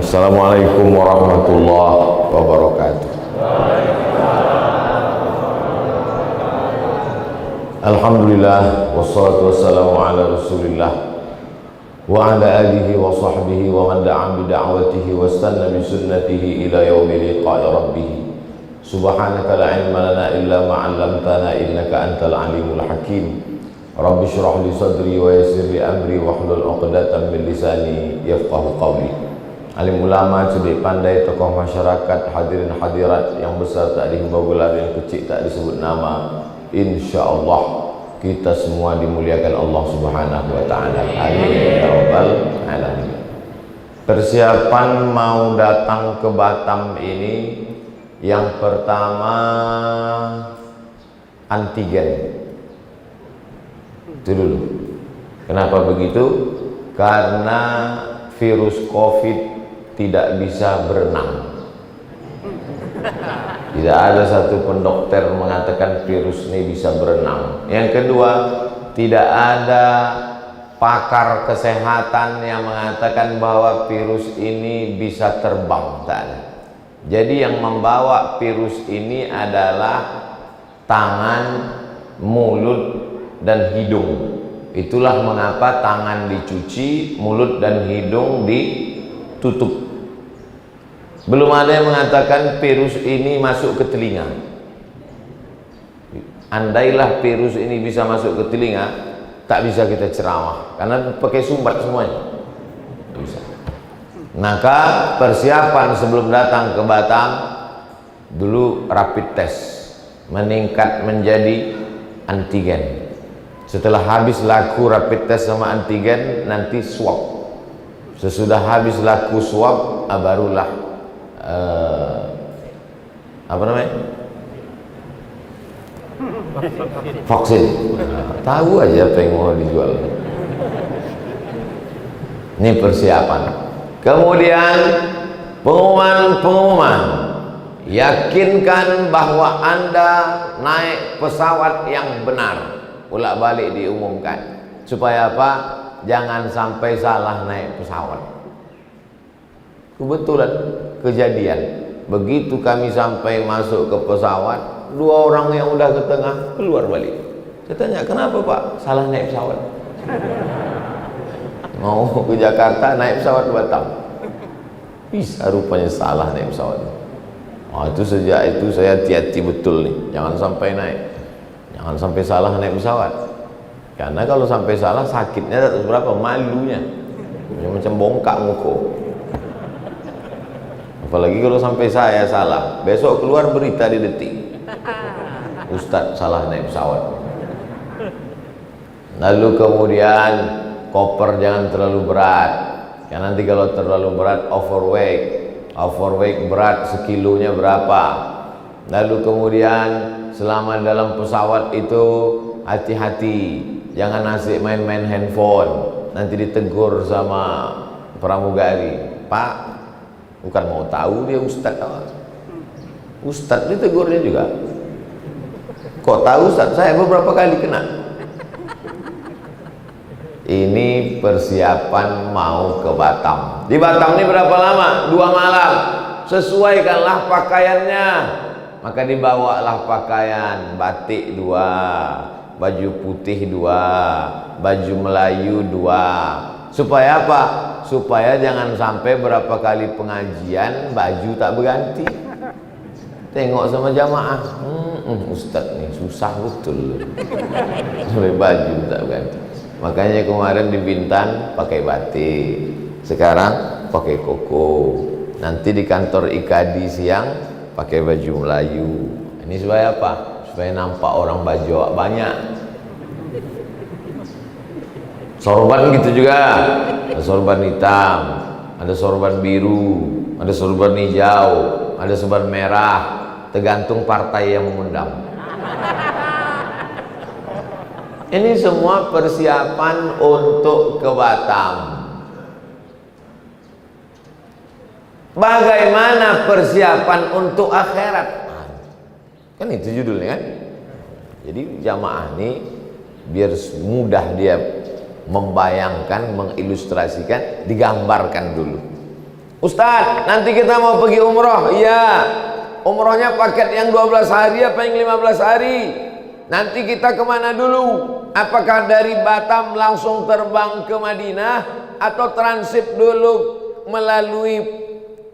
Assalamualaikum warahmatullahi wabarakatuh. Alhamdulillah wassalatu wassalamu ala rasulillah wa ala alihi wa sahbihi wa man da'a bi da'watihi wa istanna bi sunnatihi ila yaumi liqa'i rabbih. Subhanaka la ilma lana illa ma 'allamtana innaka antal alimul hakim. Rabbi shrah li sadri wa yassir li amri wahlul 'uqdatam min lisani yafqahu qawli. Alim ulama, cerdik pandai, tokoh masyarakat, hadirin hadirat yang besar tak dihimbau gelar, yang kecil tak disebut nama, insyaallah kita semua dimuliakan Allah Subhanahu wa taala. Amin ya rabbal alamin. Persiapan mau datang ke Batam ini, yang pertama antigen. Itu dulu. Kenapa begitu? Karena virus COVID tidak bisa berenang. Tidak ada satu pun dokter mengatakan virus ini bisa berenang. Yang kedua, tidak ada pakar kesehatan yang mengatakan bahwa virus ini bisa terbang. Tak ada. Jadi yang membawa virus ini adalah tangan, mulut, dan hidung. Itulah mengapa tangan dicuci, mulut dan hidung ditutup. Belum ada yang mengatakan virus ini masuk ke telinga. Andailah virus ini bisa masuk ke telinga, tak bisa kita ceramah, karena pakai sumbat semuanya. Tak bisa. Maka persiapan sebelum datang ke Batam, dulu rapid test, meningkat menjadi antigen. Setelah habis laku rapid test sama antigen, nanti swab. Sesudah habis laku swab, barulah apa namanya? Vaksin. Tahu aja apa yang mau dijual. Ini persiapan. Kemudian pengumuman. Yakinkan bahwa Anda naik pesawat yang benar. Bolak-balik diumumkan. Supaya apa? Jangan sampai salah naik pesawat. Kebetulan kejadian, begitu kami sampai masuk ke pesawat, dua orang yang udah ke tengah keluar balik. Saya tanya, kenapa Pak? Salah naik pesawat. Mau ke Jakarta naik pesawat Batam. Bisa rupanya salah naik pesawat. Itu sejak itu saya hati-hati betul nih, jangan sampai naik, jangan sampai salah naik pesawat. Karena kalau sampai salah sakitnya tak seberapa, malunya macam bongkak muka. Apalagi kalau sampai saya salah, besok keluar berita di Detik, Ustadz salah naik pesawat. Lalu kemudian koper jangan terlalu berat, karena nanti kalau terlalu berat overweight berat sekilonya berapa. Lalu kemudian selama dalam pesawat itu hati-hati, jangan asik main-main handphone, nanti ditegur sama pramugari. Pak, bukan mau tahu dia Ustadz. Ustadz ditegurnya juga. Kok tahu Ustadz? Saya beberapa kali kena. Ini persiapan mau ke Batam. Di Batam ini berapa lama? 2 malam. Sesuaikanlah pakaiannya. Maka dibawalah pakaian batik 2, baju putih 2, baju Melayu 2. Supaya apa? Supaya jangan sampai berapa kali pengajian baju tak berganti. Tengok sama jamaah, Ustadz nih susah betul sampai baju tak berganti. Makanya kemarin di Bintan pakai batik, sekarang pakai koko. Nanti di kantor IKAD siang pakai baju Melayu. Ini supaya apa? Supaya nampak orang baju banyak. Sorban gitu juga, ada sorban hitam, ada sorban biru, ada sorban hijau, ada sorban merah, tergantung partai yang mengundang. Ini semua persiapan untuk ke Batam. Bagaimana persiapan untuk akhirat? Kan itu judulnya kan? Jadi jamaah ini biar mudah dia membayangkan, mengilustrasikan, digambarkan dulu. Ustaz, nanti kita mau pergi umroh. Iya. Umrohnya paket yang 12 hari apa yang 15 hari? Nanti kita kemana dulu? Apakah dari Batam langsung terbang ke Madinah, atau transit dulu melalui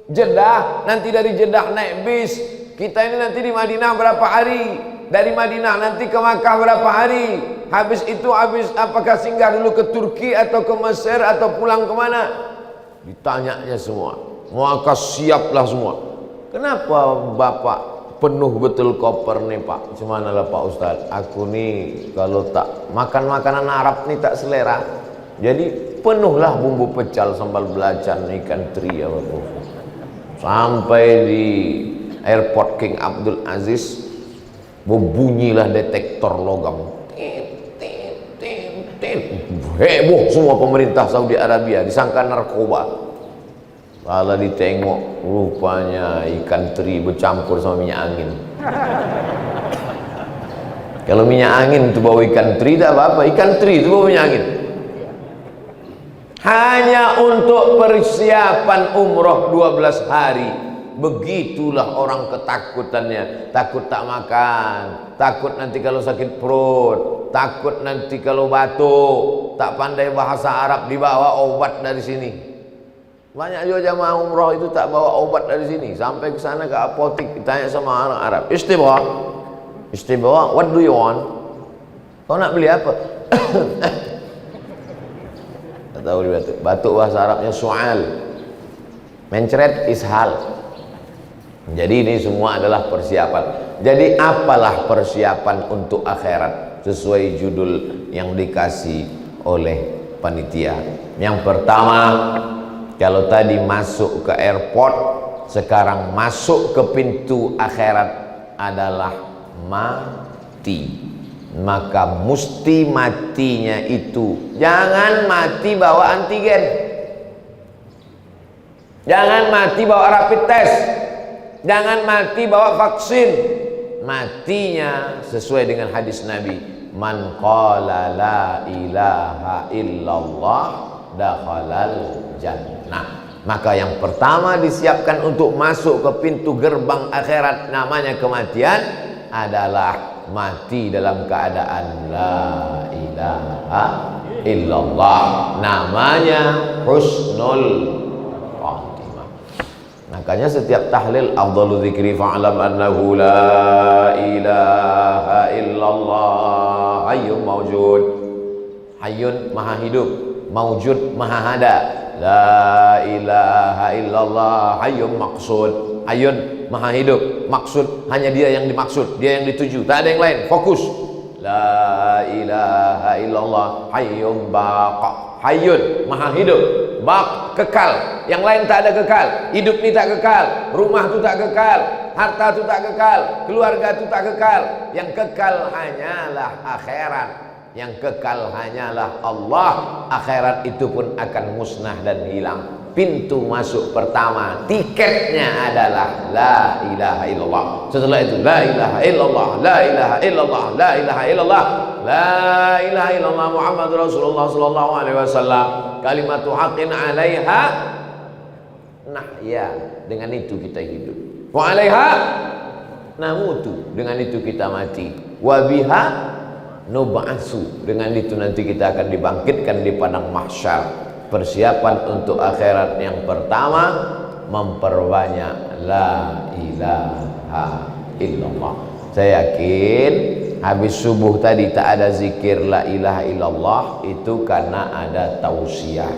Jeddah? Nanti dari Jeddah naik bis. Kita ini nanti di Madinah berapa hari? Dari Madinah nanti ke Makkah berapa hari? Habis itu apakah singgah dulu ke Turki atau ke Mesir atau pulang kemana? Ditanyanya semua. Maka siaplah semua. Kenapa Bapak penuh betul koper nih Pak? Cuman lah Pak Ustadz, aku nih kalau tak makan makanan Arab nih tak selera. Jadi penuhlah bumbu pecal, sambal belacan, ikan teri apa tuh. Sampai di airport King Abdul Aziz, berbunyilah detektor logam. Heboh semua pemerintah Saudi Arabia, disangka narkoba. Kalau ditengok, rupanya ikan teri bercampur sama minyak angin. Kalau minyak angin itu bawa ikan teri, tak apa-apa. Ikan teri itu bawa minyak angin. Hanya untuk persiapan umroh 12 hari. Begitulah orang ketakutannya. Takut tak makan, takut nanti kalau sakit perut, takut nanti kalau batuk, tak pandai bahasa Arab, dibawa obat dari sini. Banyak juga jamaah umroh itu tak bawa obat dari sini, sampai ke sana ke apotek ditanya sama orang Arab, istibawa, istibawa, what do you want? Kau nak beli apa? Tak tahu dia batuk. Batuk bahasa Arabnya su'al, mencret ishal. Jadi ini semua adalah persiapan. Jadi apalah persiapan untuk akhirat sesuai judul yang dikasih oleh panitia. Yang pertama, kalau tadi masuk ke airport, sekarang masuk ke pintu akhirat adalah mati. Maka mesti matinya itu, jangan mati bawa antigen, jangan mati bawa rapid test, jangan mati bawa vaksin. Matinya sesuai dengan hadis Nabi, man qala la ilaha illallah dakhalal jannah. Maka yang pertama disiapkan untuk masuk ke pintu gerbang akhirat namanya kematian adalah mati dalam keadaan la ilaha illallah, namanya husnul khatimah. Makanya setiap tahlil afdalu dzikri fa'lam annahu la ilaha illallah hayyun mawjud. Hayyun maha hidup, mawjud maha ada. La ilaha illallah hayyun maqsud. Hayyun maha hidup, maksud hanya dia yang dimaksud, dia yang dituju, tak ada yang lain. Fokus. La ilaha illallah hayyun baqa. Hayyun maha hidup, baq kekal, yang lain tak ada kekal. Hidup ni tak kekal, rumah tu tak kekal, harta tu tak kekal, keluarga tu tak kekal. Yang kekal hanyalah akhirat, yang kekal hanyalah Allah. Akhirat itu pun akan musnah dan hilang. Pintu masuk pertama, tiketnya adalah la ilaha illallah. Setelah itu la ilaha illallah, la ilaha illallah, la ilaha illallah, la ilaha illallah Muhammadur Rasulullah sallallahu alaihi wasallam. Kalimatu haqqin 'alaiha nahya, dengan itu kita hidup. Wa 'alaiha namutu, dengan itu kita mati. Wa biha nub'atsu, dengan itu nanti kita akan dibangkitkan di padang mahsyar. Persiapan untuk akhirat yang pertama, memperbanyak la ilaha illallah. Saya yakin habis subuh tadi tak ada zikir la ilaha illallah, itu karena ada tausiah.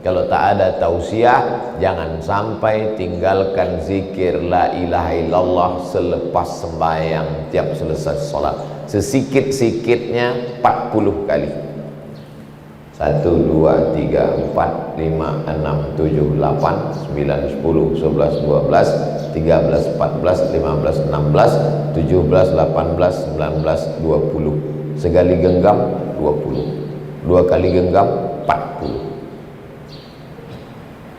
Kalau tak ada tausiah, jangan sampai tinggalkan zikir la ilaha illallah selepas sembahyang tiap selesai sholat. Sesikit-sikitnya 40 kali. 1, 2, 3, 4, 5, 6, 7, 8, 9, 10, 11, 12, 13, 14, 15, 16, 17, 18, 19, 20. Sekali genggam 20, 2 kali genggam 40.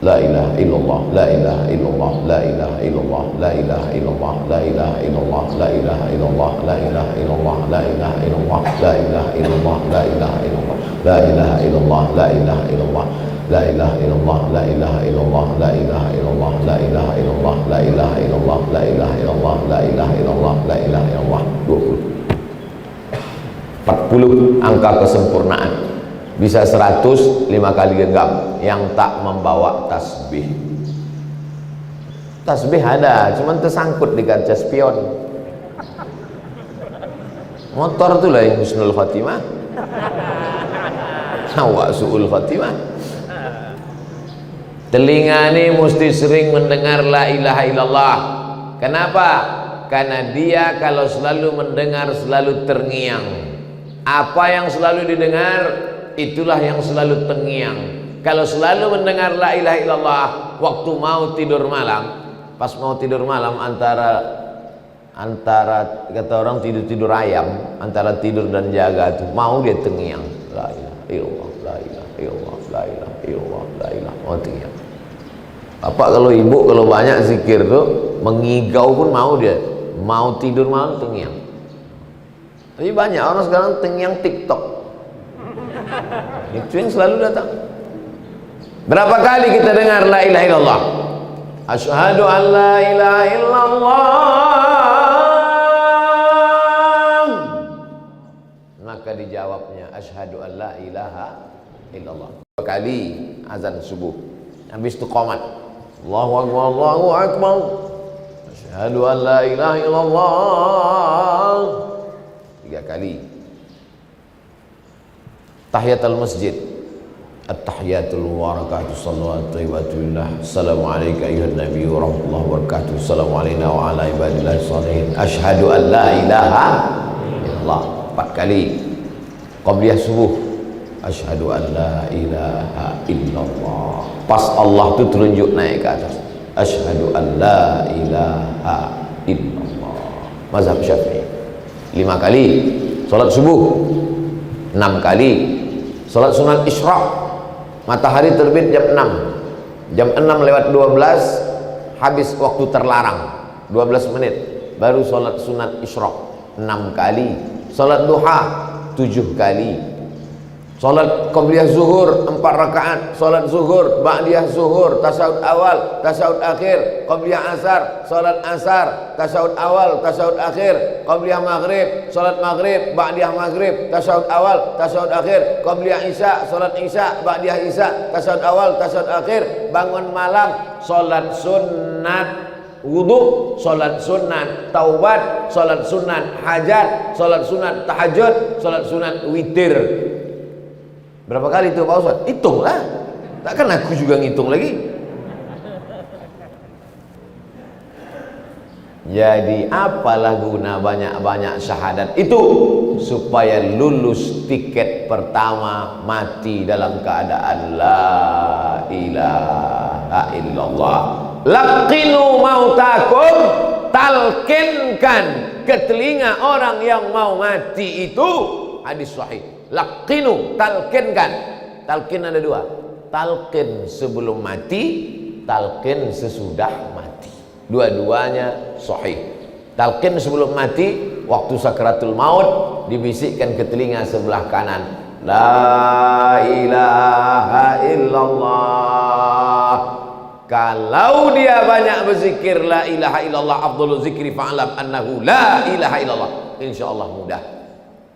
La ilaha illallah, la ilaha illallah, la ilaha illallah, la ilaha illallah, la ilaha illallah, la ilaha illallah, la ilaha illallah, la ilaha illallah, la ilaha illallah, la ilaha illallah, la ilaha illallah, la ilaha illallah, la ilaha illallah, la ilaha illallah, la ilaha illallah, illallah, la ilaha illallah, la ilaha illallah, la ilaha illallah. 40 angka kesempurnaan. Bisa 100 5 kali genggam yang tak membawa tasbih. Tasbih ada, cuman tersangkut di kaca spion. Motor itulah yang husnul khatimah. Awak su'ul khatimah. Telinga ini mesti sering mendengar la ilaha illallah. Kenapa? Karena dia kalau selalu mendengar selalu terngiang. Apa yang selalu didengar itulah yang selalu terngiang. Kalau selalu mendengar la ilaha illallah waktu mau tidur malam, pas mau tidur malam antara kata orang tidur ayam, antara tidur dan jaga itu mau dia terngiang la ilaha illallah, la ilaha illallah, la ilaha illallah, la ilaha, mau terngiang. Bapak kalau ibu kalau banyak zikir tuh mengigau pun mau dia, mau tidur malam terngiang. Tapi banyak orang sekarang terngiang TikTok. Itu yang selalu datang. Berapa kali kita dengar la ilaha illallah? Asyhadu an la ilaha illallah. Maka dijawabnya asyhadu an la ilaha illallah. 2 kali azan subuh. Habis itu qomat. Allahu akbar, Allahu akbar. Asyhadu an la ilaha illallah. 3 kali. Tahiyatul masjid. At-tahiyatul wabarakatuh sallallahu alaihi assalamu alayka ayyuhan nabiy wa rahmatullahi wa barakatuh. Assalamu alayna wa ala ibadillahi shalihin. Asyhadu an la ilaha illallah. 4 kali. Qabliyah subuh. Asyhadu an la ilaha illallah. Pas Allah tu terunjuk naik ke atas. Asyhadu an la ilaha illallah. Mazhab Syafi'i. 5 kali salat subuh. 6 kali salat sunat isyraq. Matahari terbit jam 6. Jam 6:12 habis waktu terlarang. 12 menit baru salat sunat isyraq. 6 kali. Salat duha 7 kali. Salat qabliyah zuhur 4 rakaat, salat zuhur, ba'diyah zuhur, tasyahud awal, tasyahud akhir, qabliyah asar, salat asar, tasyahud awal, tasyahud akhir, qabliyah maghrib, salat maghrib, ba'diyah maghrib, tasyahud awal, tasyahud akhir, qabliyah isya, salat isya, ba'diyah isya, tasyahud awal, tasyahud akhir, bangun malam, salat sunat wudu, salat sunat taubat, salat sunat hajat, salat sunat tahajud, salat sunat witir. Berapa kali itu Pak Ustaz? Hitunglah. Takkan aku juga ngitung lagi. Jadi apalah guna banyak-banyak syahadat itu? Supaya lulus tiket pertama mati dalam keadaan la ilaha illallah. Laqinu mautakum, talkinkan ke telinga orang yang mau mati itu. Hadis sahih. Laqinu, talkinkan. Talkin ada 2. Talqin sebelum mati, talqin sesudah mati. Dua-duanya sahih. Talqin sebelum mati, waktu sakratul maut dibisikkan ke telinga sebelah kanan, la ilaha illallah. Kalau dia banyak berzikir la ilaha illallah, afdhalul zikri fa'lam annahu la ilaha illallah, insyaallah mudah.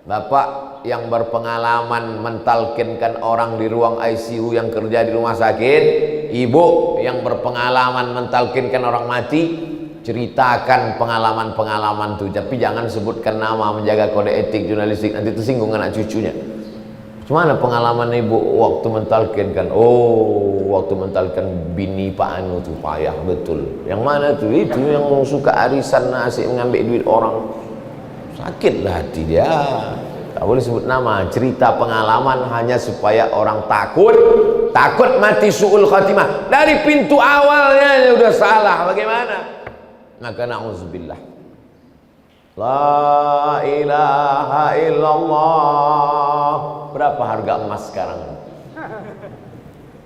Bapak yang berpengalaman mentalkinkan orang di ruang ICU yang kerja di rumah sakit, ibu yang berpengalaman mentalkinkan orang mati, ceritakan pengalaman-pengalaman itu, tapi jangan sebutkan nama, menjaga kode etik jurnalistik, nanti tersinggung anak cucunya. Gimana pengalaman ibu waktu mentalkinkan? Oh, waktu mentalkinkan bini Pak Anu tuh payah betul. Yang mana tuh? Itu yang suka arisan nasi, mengambil duit orang. Sakitlah hati dia. Tak boleh sebut nama. Cerita pengalaman hanya supaya orang takut mati su'ul khatimah. Dari pintu awalnya udah salah, bagaimana? Maka na'udzubillah. La ilaha illallah. Berapa harga emas sekarang?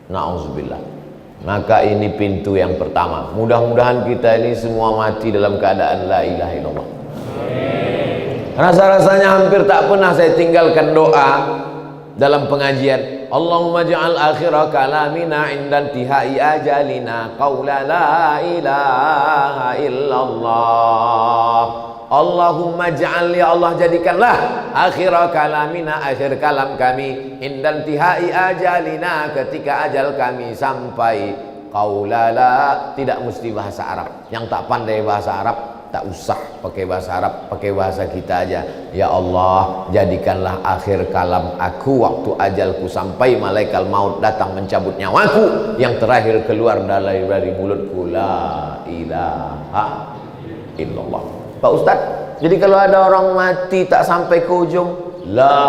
Na'udzubillah. Maka ini pintu yang pertama. Mudah-mudahan kita ini semua mati dalam keadaan la ilaha illallah. Rasa-rasanya hampir tak pernah saya tinggalkan doa dalam pengajian. Allahumma ja'al akhira kalamina inda intihai ajalina qawla la ilaha illallah. Allahumma ja'al, ya Allah jadikanlah akhira kalamina, akhir kalam kami, inda intihai ajalina, ketika ajal kami sampai, qawla la, tidak mesti bahasa Arab. Yang tak pandai bahasa Arab tak usah pakai bahasa Arab, pakai bahasa kita aja. Ya Allah, jadikanlah akhir kalam aku waktu ajalku sampai, malaikat maut datang mencabut nyawaku, yang terakhir keluar dari mulutku la ilaha illallah. Pak Ustadz, jadi kalau ada orang mati tak sampai ke ujung la,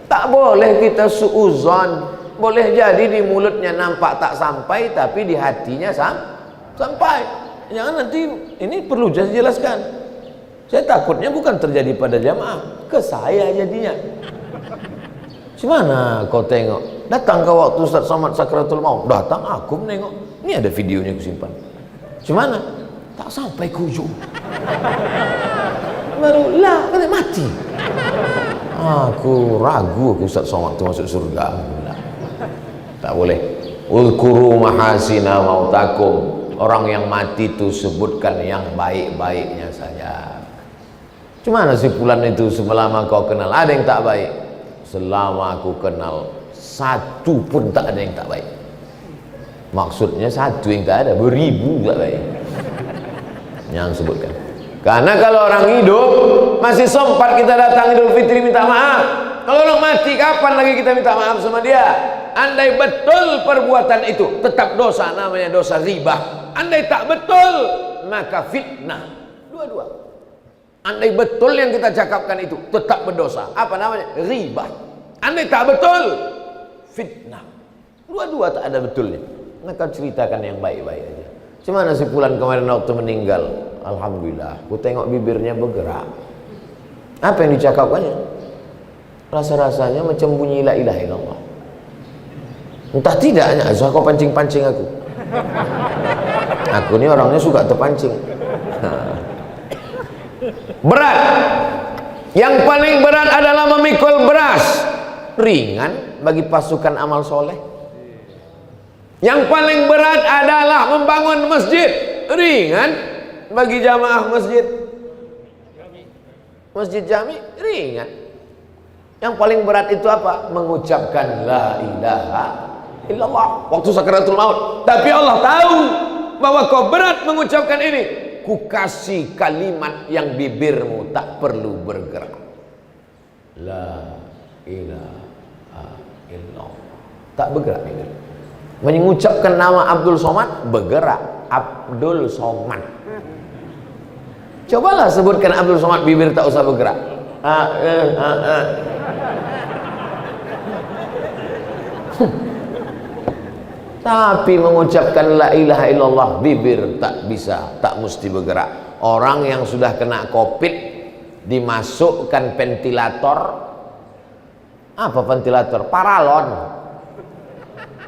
tak boleh kita suuzon. Boleh jadi di mulutnya nampak tak sampai, tapi di hatinya sampai. Jangan nanti, ini perlu saya jelaskan. Saya takutnya bukan terjadi pada jamaah, ke saya jadinya. Gimana kau tengok? Datang ke waktu Ustaz Somad Sakratul Maut, datang aku menengok. Ini ada videonya aku simpan. Gimana? Tak sampai ke ujung. Baru lah, kan mati. Aku ragu aku Ustaz Somad itu masuk surga. Tak boleh. Ulkuru mahasina mautakum. Orang yang mati itu sebutkan yang baik-baiknya saja. Gimana sih Fulan itu selama kau kenal ada yang tak baik? Selama aku kenal satu pun tak ada yang tak baik. Maksudnya satu yang tak ada, beribu tak baik. Yang sebutkan. Karena kalau orang hidup masih sempat kita datang Idul Fitri minta maaf. Kalau orang mati kapan lagi kita minta maaf sama dia? Andai betul perbuatan itu tetap dosa, namanya dosa riba. Andai tak betul maka fitnah. Dua-dua. Andai betul yang kita cakapkan itu tetap berdosa, apa namanya? Riba. Andai tak betul, fitnah. Dua-dua tak ada betulnya. Maka ceritakan yang baik-baik aja. Gimana si Fulan kemarin waktu meninggal? Alhamdulillah, aku tengok bibirnya bergerak. Apa yang dicakapkannya? Rasa-rasanya macam bunyi la ilaha illallah. Entah tidaknya, kau pancing-pancing aku. Aku ini orangnya suka terpancing. Berat. Yang paling berat adalah memikul beras. Ringan bagi pasukan amal soleh. Yang paling berat adalah membangun masjid. Ringan bagi jamaah masjid. Masjid jami ringan. Yang paling berat itu apa? Mengucapkan la ilaha illallah waktu sakaratul maut. Tapi Allah tahu bahwa kau berat mengucapkan ini. Ku kasih kalimat yang bibirmu tak perlu bergerak. La ilaha illallah. Tak bergerak bibir. Mengucapkan nama Abdul Somad bergerak. Abdul Somad. Cobalah sebutkan Abdul Somad, bibir tak usah bergerak. Tapi mengucapkan la ilaha illallah bibir tak bisa, tak mesti bergerak. Orang yang sudah kena COVID dimasukkan ventilator. Apa ventilator? Paralon.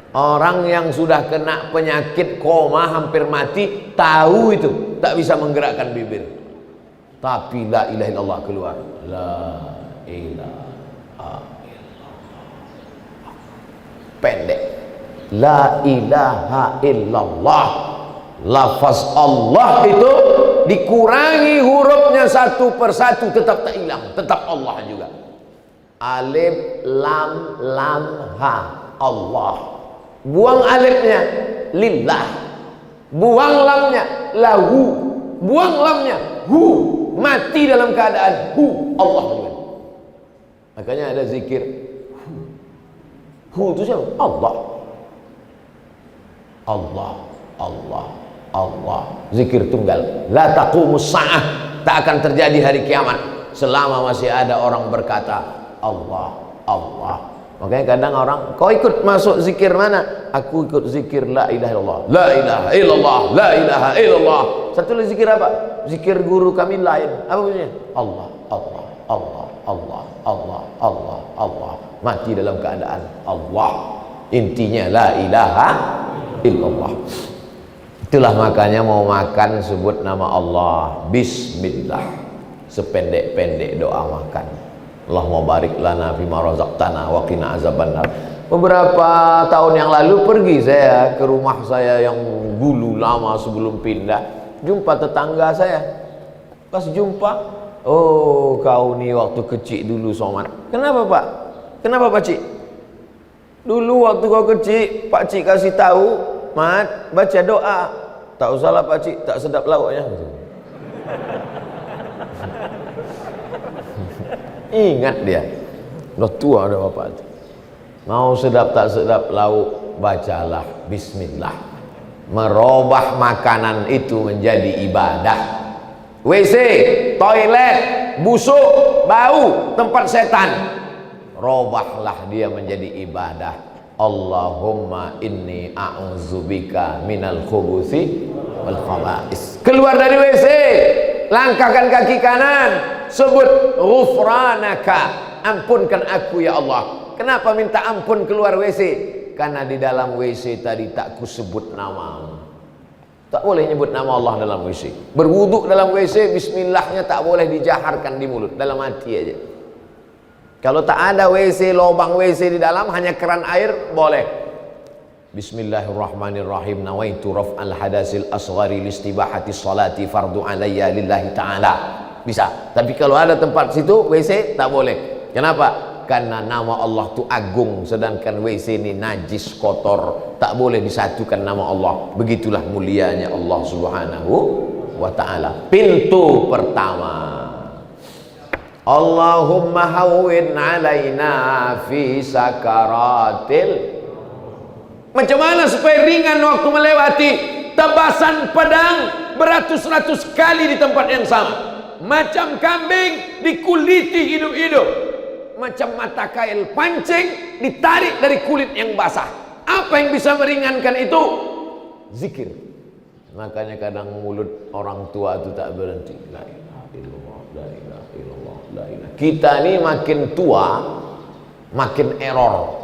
Orang yang sudah kena penyakit koma hampir mati tahu itu tak bisa menggerakkan bibir. Tapi la ilaha illallah keluar. La ilaha illallah. Pendek. La ilaha illallah. Lafaz Allah itu dikurangi hurufnya satu persatu tetap tak hilang, tetap Allah juga. Alif lam lam ha, Allah. Buang alifnya lillah. Buang lamnya lahu. Buang lamnya hu. Mati dalam keadaan hu, Allah juga. Makanya ada zikir hu itu siapa? Allah. Allah, Allah, Allah. Zikir tunggal. La taqumus sa'ah. Tak akan terjadi hari kiamat selama masih ada orang berkata Allah, Allah. Makanya kadang orang, kau ikut masuk zikir mana? Aku ikut zikir la ilaha illallah. La ilaha illallah, la ilaha illallah. Satu lagi zikir apa? Zikir guru kami lain. Apa bunyinya? Allah, Allah, Allah, Allah, Allah, Allah, Allah. Mati dalam keadaan Allah. Intinya la ilaha illallah. Itulah makanya mau makan sebut nama Allah, bismillah. Sependek-pendek doa makan. Allahumma barik lana fima razaqtana wa qina azabannar. Beberapa tahun yang lalu pergi saya ke rumah saya yang dulu lama sebelum pindah, jumpa tetangga saya. Pas jumpa, oh kau nih waktu kecil dulu Somad. Kenapa Pak? Kenapa Pak Cik? Dulu waktu kau kecil, Pak Cik kasih tahu, Mat, baca doa. Tak usahlah Pak Cik, tak sedap lauknya. Ingat dia, udah tua ada bapak itu. Mau sedap tak sedap lauk, bacalah bismillah. Merubah makanan itu menjadi ibadah. WC, toilet, busuk, bau, tempat setan, robahlah dia menjadi ibadah. Allahumma inni a'udzubika minal khubuthi wal khaba'is. Keluar dari WC, langkahkan kaki kanan, sebut ghufranaka, ampunkan aku ya Allah. Kenapa minta ampun keluar WC? Karena di dalam WC tadi tak kusebut nama. Tak boleh nyebut nama Allah dalam WC. Berwuduk dalam WC, bismillahnya tak boleh dijaharkan di mulut, dalam hati aja. Kalau tak ada WC, lubang WC di dalam, hanya keran air, boleh. Bismillahirrahmanirrahim. Nawaitu raf'al hadasil asghari listibahati salati fardu alayya lillahi ta'ala. Bisa. Tapi kalau ada tempat situ WC, tak boleh. Kenapa? Karena nama Allah itu agung, sedangkan WC ini najis, kotor, tak boleh disatukan nama Allah. Begitulah mulianya Allah Subhanahu wa ta'ala. Pintu pertama, Allahumma hawwin alaina fi sakaratil. Macam mana supaya ringan waktu melewati tebasan pedang beratus-ratus kali di tempat yang sama? Macam kambing dikuliti hidup-hidup, macam mata kail pancing ditarik dari kulit yang basah. Apa yang bisa meringankan itu? Zikir. Makanya kadang mulut orang tua itu tak berhenti. La ilaha illallah, la ilaha illallah, la ilaha. Kita ini makin tua makin error.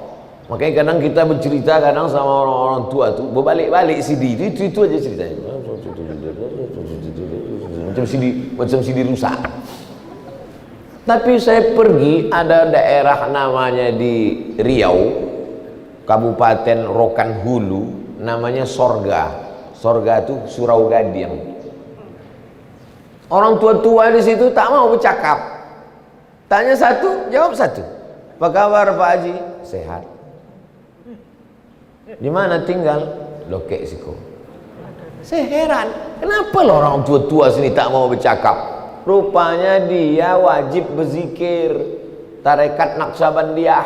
Makanya kadang kita bercerita kadang sama orang-orang tua itu berbalik-balik CD itu aja ceritanya. Macam CD rusak. Tapi saya pergi, ada daerah namanya di Riau, Kabupaten Rokan Hulu, namanya Sorga. Sorga itu Surau Gadiang. Orang tua-tua di situ tak mau bercakap. Tanya satu, jawab satu. Apa kabar Pak Haji? Sehat. Di mana tinggal? Lokek Siko. Saya heran, kenapa loh orang tua-tua sini tak mau bercakap? Rupanya dia wajib berzikir tarekat Naqsabandiyah.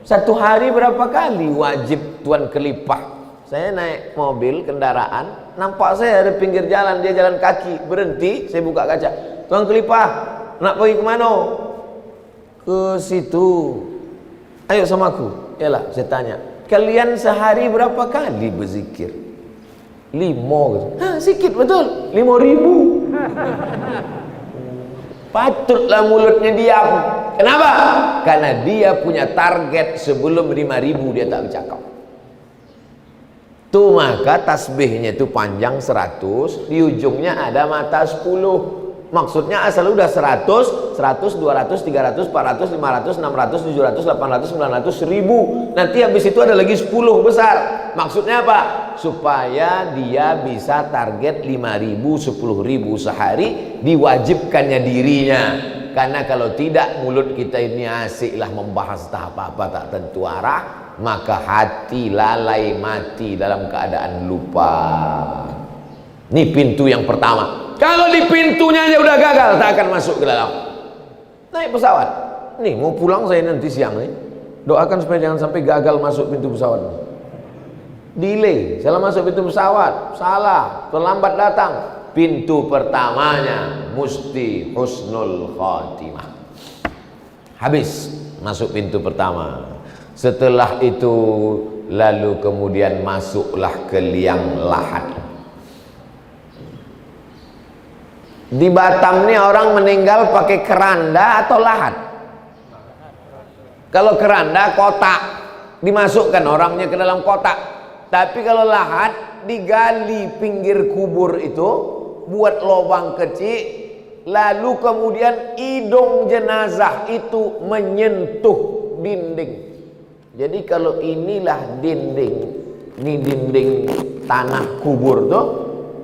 Satu hari berapa kali wajib Tuan Kelipah. Saya naik mobil kendaraan, nampak saya ada pinggir jalan, dia jalan kaki, berhenti, saya buka kaca. Tuan Kelipah, nak pergi ke mana? Ke situ. Ayo sama aku. Yalah, saya tanya, kalian sehari berapa kali berzikir? 5 gitu. Hah, sikit betul. 5.000. Patutlah mulutnya diam. Kenapa? Karena dia punya target sebelum 5.000 dia tak bercakap. Tuh maka tasbihnya itu panjang 100, di ujungnya ada mata 10. Maksudnya asal udah 100, 200, 300, 400, 500, 600, 700, 800, 900, 1000. Nanti habis itu ada lagi 10 besar. Maksudnya apa? Supaya dia bisa target 5.000, 10.000 sehari, diwajibkannya dirinya. Karena kalau tidak, mulut kita ini asiklah membahas tak apa-apa tak tentu arah, maka hati lalai mati dalam keadaan lupa. Ini pintu yang pertama. Kalau di pintunya aja udah gagal, tak akan masuk ke dalam. Naik pesawat. Nih mau pulang saya nanti siang nih. Doakan supaya jangan sampai gagal masuk pintu pesawat. Delay, salah masuk pintu pesawat, salah, terlambat datang. Pintu pertamanya mesti husnul khatimah. Habis masuk pintu pertama. Setelah itu lalu kemudian masuklah ke liang lahat. Di Batam nih orang meninggal pakai keranda atau lahat? Kalau keranda kotak, dimasukkan orangnya ke dalam kotak. Tapi kalau lahat digali pinggir kubur itu, buat lubang kecil, lalu kemudian hidung jenazah itu menyentuh dinding. Jadi kalau inilah dinding, ini dinding tanah kubur tuh,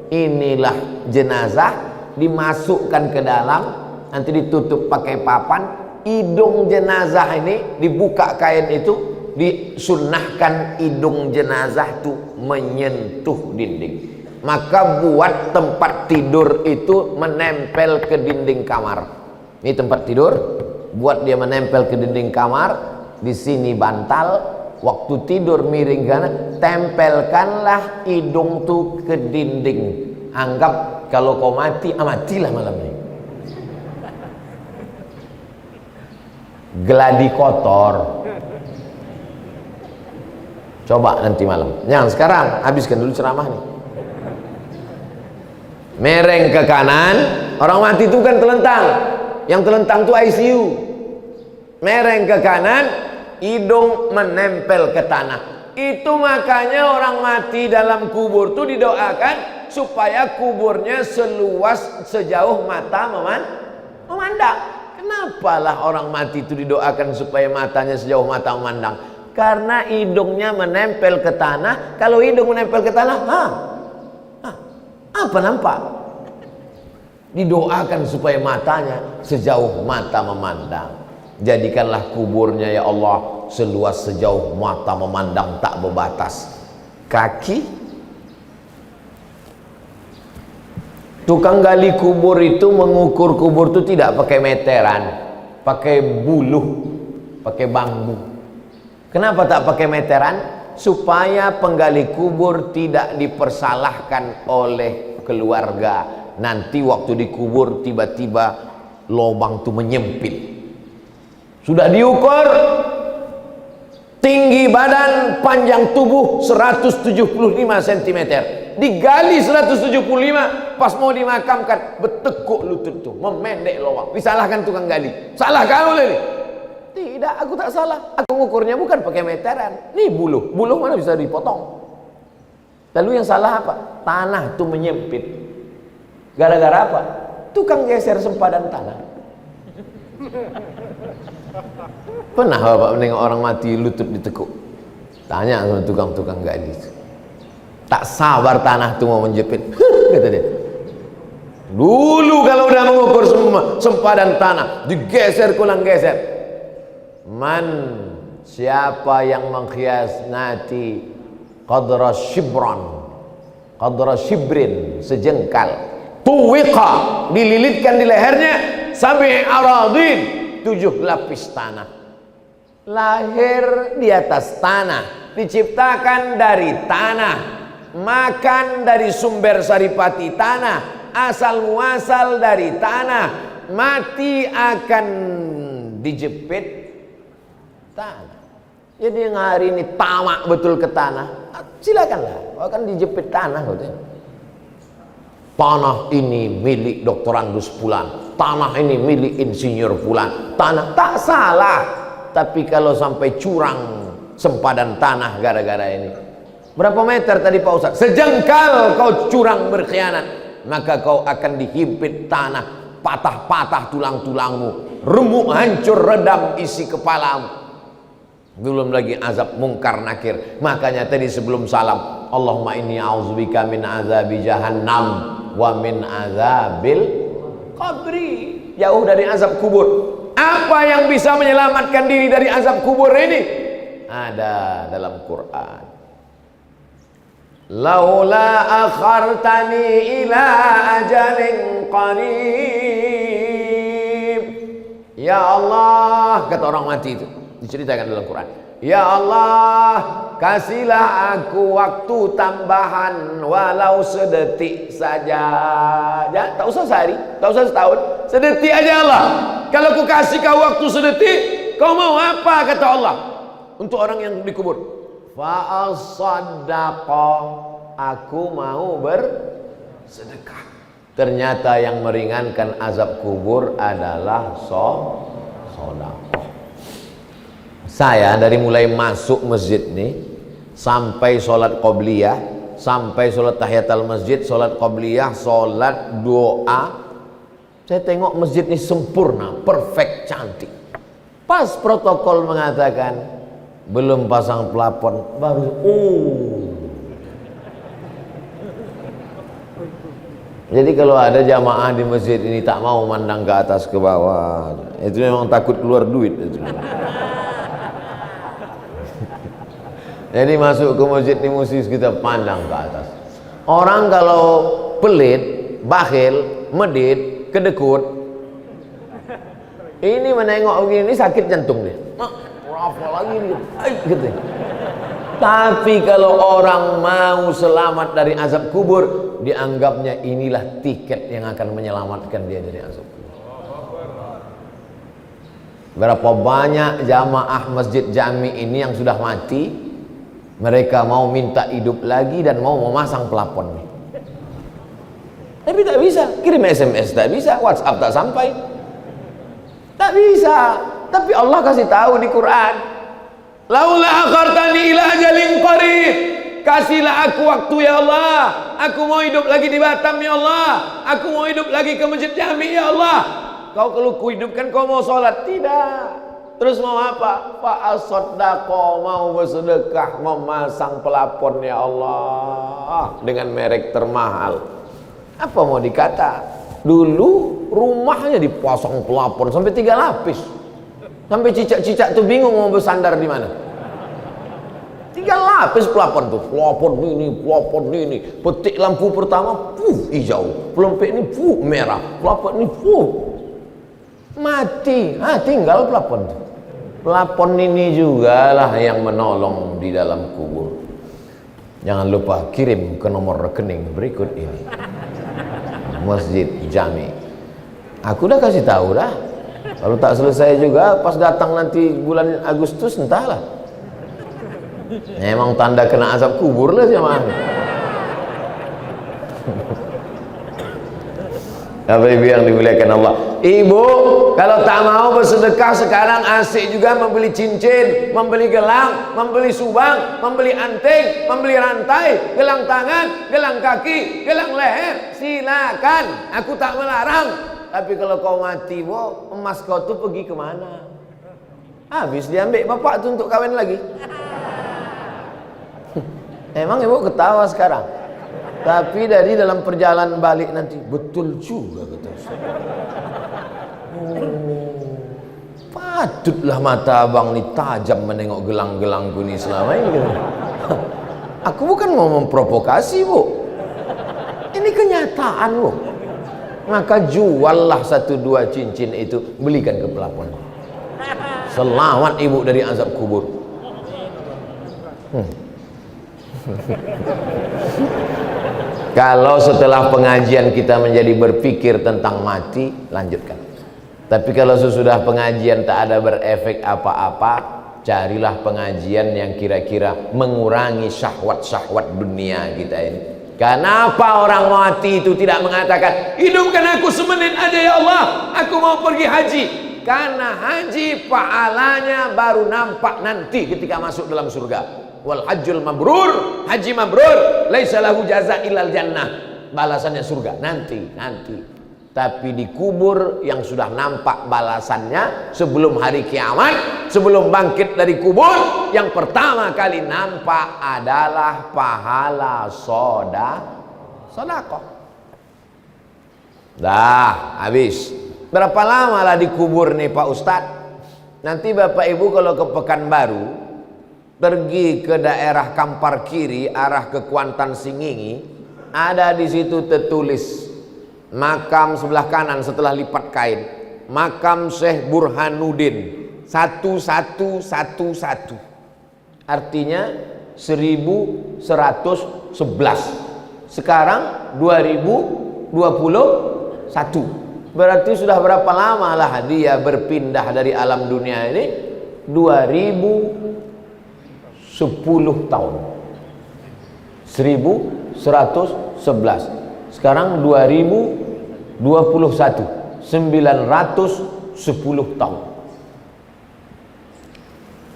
inilah jenazah, dimasukkan ke dalam, nanti ditutup pakai papan, hidung jenazah ini dibuka kain itu, disunnahkan hidung jenazah tuh menyentuh dinding. Maka buat tempat tidur itu menempel ke dinding kamar. Ini tempat tidur, buat dia menempel ke dinding kamar. Di sini bantal, waktu tidur miring kanan, tempelkanlah hidung tuh ke dinding. Anggap kalau kau mati, matilah malam ini. Geladi kotor. Coba nanti malam. Jangan sekarang, habiskan dulu ceramah nih. Mereng ke kanan, orang mati itu kan telentang. Yang telentang itu ICU. Mereng ke kanan, hidung menempel ke tanah. Itu makanya orang mati dalam kubur itu didoakan supaya kuburnya seluas sejauh mata memandang. Kenapalah orang mati itu didoakan supaya matanya sejauh mata memandang? Karena hidungnya menempel ke tanah. Kalau hidung menempel ke tanah, apa nampak? Didoakan supaya matanya sejauh mata memandang. Jadikanlah kuburnya ya Allah seluas sejauh mata memandang, tak berbatas. Kaki tukang gali kubur itu mengukur kubur itu tidak pakai meteran, pakai buluh, pakai bambu. Kenapa tak pakai meteran? Supaya penggali kubur tidak dipersalahkan oleh keluarga. Nanti waktu dikubur tiba-tiba lubang itu menyempit. Sudah diukur tinggi badan, panjang tubuh 175 cm. Digali 175, pas mau dimakamkan bertekuk lutut tuh, memendek lubang. Disalahkan tukang gali. Salah kamu ini. Tidak, aku tak salah. Aku ngukurnya bukan pakai meteran. Nih buluh. Buluh mana bisa dipotong? Lalu yang salah apa? Tanah tuh menyempit. Gara-gara apa? Tukang geser sempadan tanah. Pernah Bapak menengok orang mati lutut ditekuk? Tanya sama tukang-tukang gali. Tak sabar tanah tuh mau menjepit. Kata dia. Dulu kalau udah mengukur sempadan tanah, digeser kulang geser. Siapa yang mengkhianati qadra shibrin, sejengkal, tuwiqa, dililitkan di lehernya, sab'i aradin, 7 lapis tanah. Lahir di atas tanah, diciptakan dari tanah, makan dari sumber saripati tanah, asal muasal dari tanah, mati akan dijepit tanah. Jadi yang hari ini tamak betul ke tanah, silakanlah, akan dijepit tanah. Tanah ini milik doktorandus Fulan, tanah ini milik insinyur Fulan. Tanah tak salah, tapi kalau sampai curang sempadan tanah gara-gara ini. Berapa meter tadi Pak Ustaz? Sejengkal kau curang berkhianat, maka kau akan dihimpit tanah, patah-patah tulang-tulangmu, remuk hancur redam isi kepalamu. Belum lagi azab mungkar nakir. Makanya tadi sebelum salam, Allahumma inni a'udzubika min azabi jahannam wa min azabil qabri. Jauh dari azab kubur. Apa yang bisa menyelamatkan diri dari azab kubur ini? Ada dalam Quran. Laula akhartani ila ajalin qarib. Ya Allah, kata orang mati itu, diceritakan dalam Quran. Ya Allah, kasihlah aku waktu tambahan walau sedetik saja. Ya, tak usah sehari, tak usah setahun, sedetik aja Allah. Kalau aku kasih kau waktu sedetik, kau mau apa kata Allah? Untuk orang yang dikubur. Fa'asaddaqa, aku mau bersedekah. Ternyata yang meringankan azab kubur adalah sedekah. Saya dari mulai masuk masjid nih sampai sholat qobliyah, sampai sholat tahiyatul masjid, sholat qobliyah, sholat doa, Saya tengok masjid ini sempurna, perfect, cantik. Pas protokol mengatakan belum pasang plafon, baru Jadi kalau ada jamaah di masjid ini tak mau mandang ke atas ke bawah, itu memang takut keluar duit itu. Jadi masuk ke masjid ini mesti kita pandang ke atas. Orang kalau pelit, bakhil, medit, kedekut, ini menengok begini sakit jantung dia. Apa lagi nih? Gitu. Tapi kalau orang mau selamat dari azab kubur, dianggapnya inilah tiket yang akan menyelamatkan dia dari azab kubur. Berapa banyak jamaah masjid jami ini yang sudah mati, mereka mau minta hidup lagi dan mau memasang plafon. Tapi tak bisa, kirim SMS tak bisa, WhatsApp tak sampai, tak bisa. Tapi Allah kasih tahu di Quran, laula akhartani ila ajalin qarib, kasihlah aku waktu ya Allah, aku mau hidup lagi di Batam ya Allah, aku mau hidup lagi ke masjid Jami ya Allah. Kau kalau kuhidupkan kau mau sholat? Tidak. Terus mau apa? Fa'asoddaqo, mau bersedekah, memasang pelapon ya Allah dengan merek termahal. Apa mau dikata? Dulu rumahnya dipasang pelapon sampai 3 lapis, sampai cicak-cicak tuh bingung mau bersandar di mana. 3 lapis pelapon tuh, pelapon ini, petik lampu pertama, hijau, pelempik ini, merah, pelapon ini, mati, tinggal pelapon tuh. Pelapon ini juga lah yang menolong di dalam kubur. Jangan lupa kirim ke nomor rekening berikut ini, Masjid Jami. Aku udah kasih tahu dah. Kalau tak selesai juga pas datang nanti bulan Agustus entahlah. Memang tanda kena azab kubur lah jemaah. Bapak Ibu yang dimuliakan Allah, Ibu kalau tak mau bersedekah sekarang asik juga membeli cincin, membeli gelang, membeli subang, membeli anting, membeli rantai, gelang tangan, gelang kaki, gelang leher, silakan, aku tak melarang. Tapi kalau kau mati, emas kau tuh pergi kemana? Habis diambil bapak tuh untuk kawin lagi. Emang ibu ketawa sekarang, tapi dari dalam perjalanan balik nanti betul juga kata Ustaz. Patutlah mata abang ni tajam menengok gelang-gelangku ni selama ini. Aku bukan mau memprovokasi, Bu. Ini kenyataan, Bu. Maka juallah 1-2 cincin itu, belikan ke pelapon. Selamat ibu dari azab kubur. Kalau setelah pengajian kita menjadi berpikir tentang mati, lanjutkan. Tapi kalau sesudah pengajian tak ada berefek apa-apa, carilah pengajian yang kira-kira mengurangi syahwat-syahwat dunia kita ini. Kenapa orang mati itu tidak mengatakan, hidupkan aku semenit aja ya Allah, aku mau pergi haji? Karena haji pahalanya baru nampak nanti ketika masuk dalam surga. Wal hajjul mabrur, haji mabrur, laisa lahu jaza illal jannah, balasannya surga nanti. Tapi di kubur yang sudah nampak balasannya sebelum hari kiamat, sebelum bangkit dari kubur, yang pertama kali nampak adalah pahala sedekah. Dah habis. Berapa lama lah dikubur nih Pak Ustadz? Nanti Bapak Ibu kalau ke Pekanbaru, pergi ke daerah Kampar Kiri arah ke Kuantan Singingi, ada di situ tertulis makam sebelah kanan setelah lipat kain, makam Syekh Burhanuddin 1111, artinya 1111. Sekarang 2021, berarti sudah berapa lama lah dia berpindah dari alam dunia ini? 2010 tahun, 1111. Sekarang 2021, 910 tahun.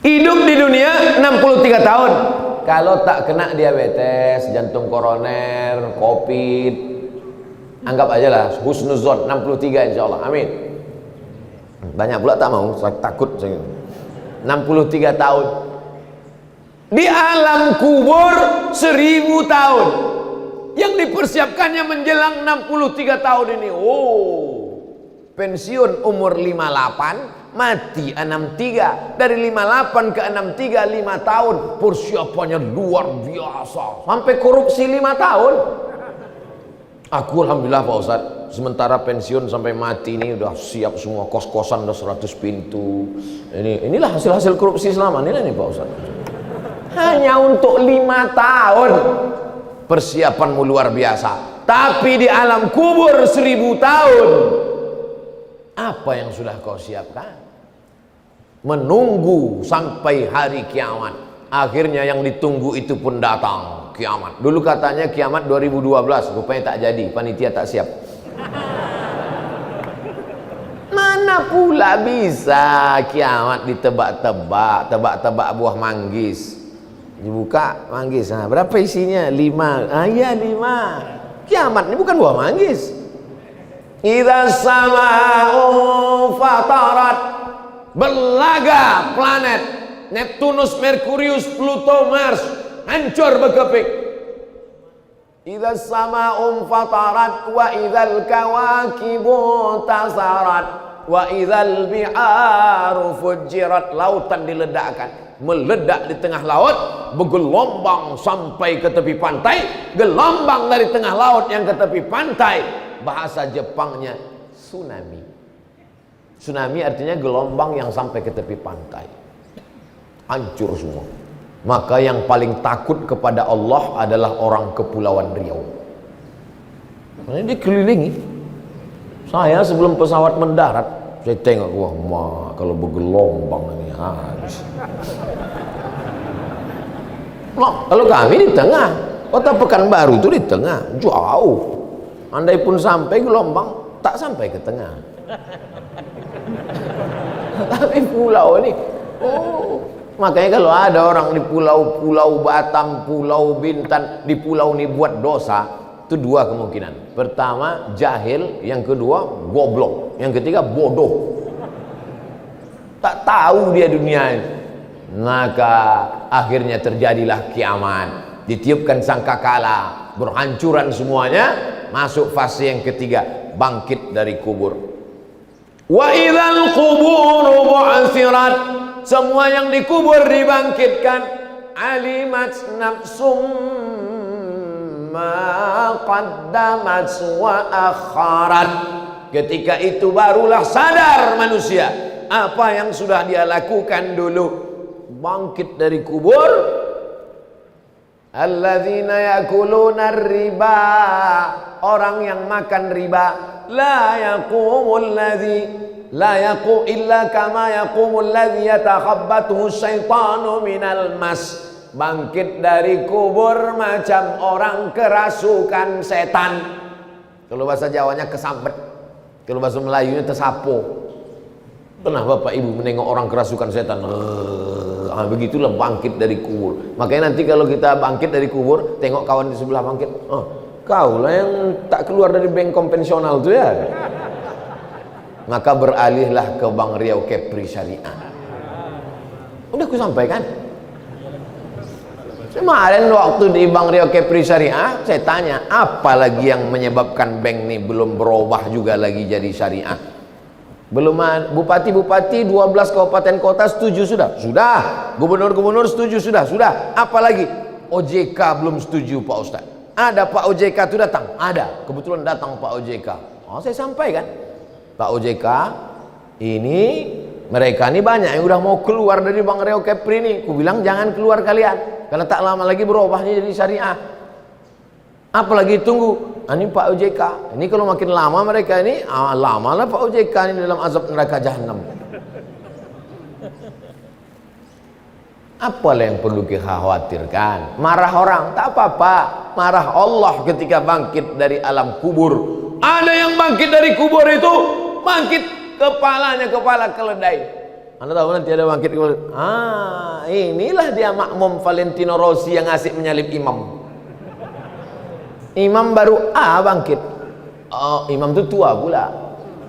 Hidup di dunia 63 tahun. Kalau tak kena diabetes, jantung koroner, covid, Anggap aja lah husnuzon 63 insya Allah, amin. Banyak pula tak mau, saya takut saya. 63 tahun di alam kubur 1000 tahun yang dipersiapkannya menjelang 63 tahun ini. Pensiun umur 58, mati 63. Dari 58 ke 63 5 tahun, persiapannya luar biasa sampai korupsi 5 tahun. Aku alhamdulillah Pak Ustadz, sementara pensiun sampai mati ini udah siap semua, kos-kosan udah 100 pintu. Inilah hasil-hasil korupsi selama ini nih Pak Ustadz. Hanya untuk 5 tahun persiapanmu luar biasa. Tapi di alam kubur 1000 tahun, apa yang sudah kau siapkan? Menunggu sampai hari kiamat. Akhirnya yang ditunggu itu pun datang, kiamat. Dulu katanya kiamat 2012, rupanya tak jadi, panitia tak siap. Mana pula bisa kiamat ditebak-tebak, tebak-tebak buah manggis. Dibuka manggis, nah, berapa isinya? 5. Iya 5. Kiamat ini bukan buah manggis. Idza sama'u fatarat, belaga planet Neptunus, Merkurius, Pluto, Mars hancur berkepik. Idza sama'u fatarat wa idzal kawakibu tasarat wa idzal bi'aru fujirat, lautan diledakkan, meledak di tengah laut, bergelombang sampai ke tepi pantai, gelombang dari tengah laut yang ke tepi pantai, bahasa Jepangnya tsunami. Tsunami artinya gelombang yang sampai ke tepi pantai, hancur semua. Maka yang paling takut kepada Allah adalah orang Kepulauan Riau. Ini dikelilingi. Saya sebelum pesawat mendarat, saya tengok, wah kalau bergelombang ini habis. Kalau kami di tengah, kota Pekanbaru itu di tengah, jauh. Andai pun sampai gelombang, tak sampai ke tengah. Tapi pulau ini, makanya kalau ada orang di pulau Batam, Pulau Bintan, di pulau ini buat dosa, itu 2 kemungkinan. Pertama jahil, yang kedua goblok, yang ketiga bodoh. Tak tahu dia dunia ini. Maka akhirnya terjadilah kiamat, ditiupkan sangkakala, berhancuran semuanya, masuk fase yang ketiga, bangkit dari kubur. Wa idzal quburu bu'tsirat, semua yang dikubur dibangkitkan. Alimat nafsum ma qaddamat wa akharat, ketika itu barulah sadar manusia apa yang sudah dia lakukan dulu. Bangkit dari kubur. Alladzina yakuluna riba, orang yang makan riba, la yaqumul ladzi la yaqum illa kama yaqumul ladzi yatakhabbathu syaitanu minal mas. Bangkit dari kubur macam orang kerasukan setan. Kalau bahasa Jawanya kesambet, kalau bahasa Melayunya tersapo. Pernah Bapak Ibu menengok orang kerasukan setan? Begitulah bangkit dari kubur. Makanya nanti kalau kita bangkit dari kubur, tengok kawan di sebelah bangkit, kau lah yang tak keluar dari bank konvensional tuh ya. Maka beralihlah ke Bank Riau Kepri Syariah. Udah aku sampaikan. Kemarin waktu di Bank Riau Kepri Syariah, saya tanya, apa lagi yang menyebabkan bank ini belum berubah juga lagi jadi syariah? Belum. Bupati-bupati 12 kabupaten kota setuju sudah? Sudah. Gubernur-gubernur setuju sudah? Sudah. Apalagi OJK belum setuju Pak Ustadz. Ada Pak OJK itu datang? Ada. Kebetulan datang Pak OJK. Saya sampaikan, Pak OJK, ini mereka ini banyak yang udah mau keluar dari Bank Riau Kepri ini. Aku bilang jangan keluar kalian, karena tak lama lagi berubahnya jadi syariah. Apalagi tunggu. Ini Pak OJK, ini kalau makin lama mereka ini, lama lah Pak OJK ini dalam azab neraka jahanam. Apalah yang perlu kita khawatirkan? Marah orang, tak apa-apa. Marah Allah ketika bangkit dari alam kubur. Ada yang bangkit dari kubur itu, bangkit kepalanya kepala keledai. Anda tahu nanti ada bangkit kepala. Inilah dia makmum Valentino Rossi yang asik menyalip imam. Imam baru bangkit. Oh, imam itu tua pula.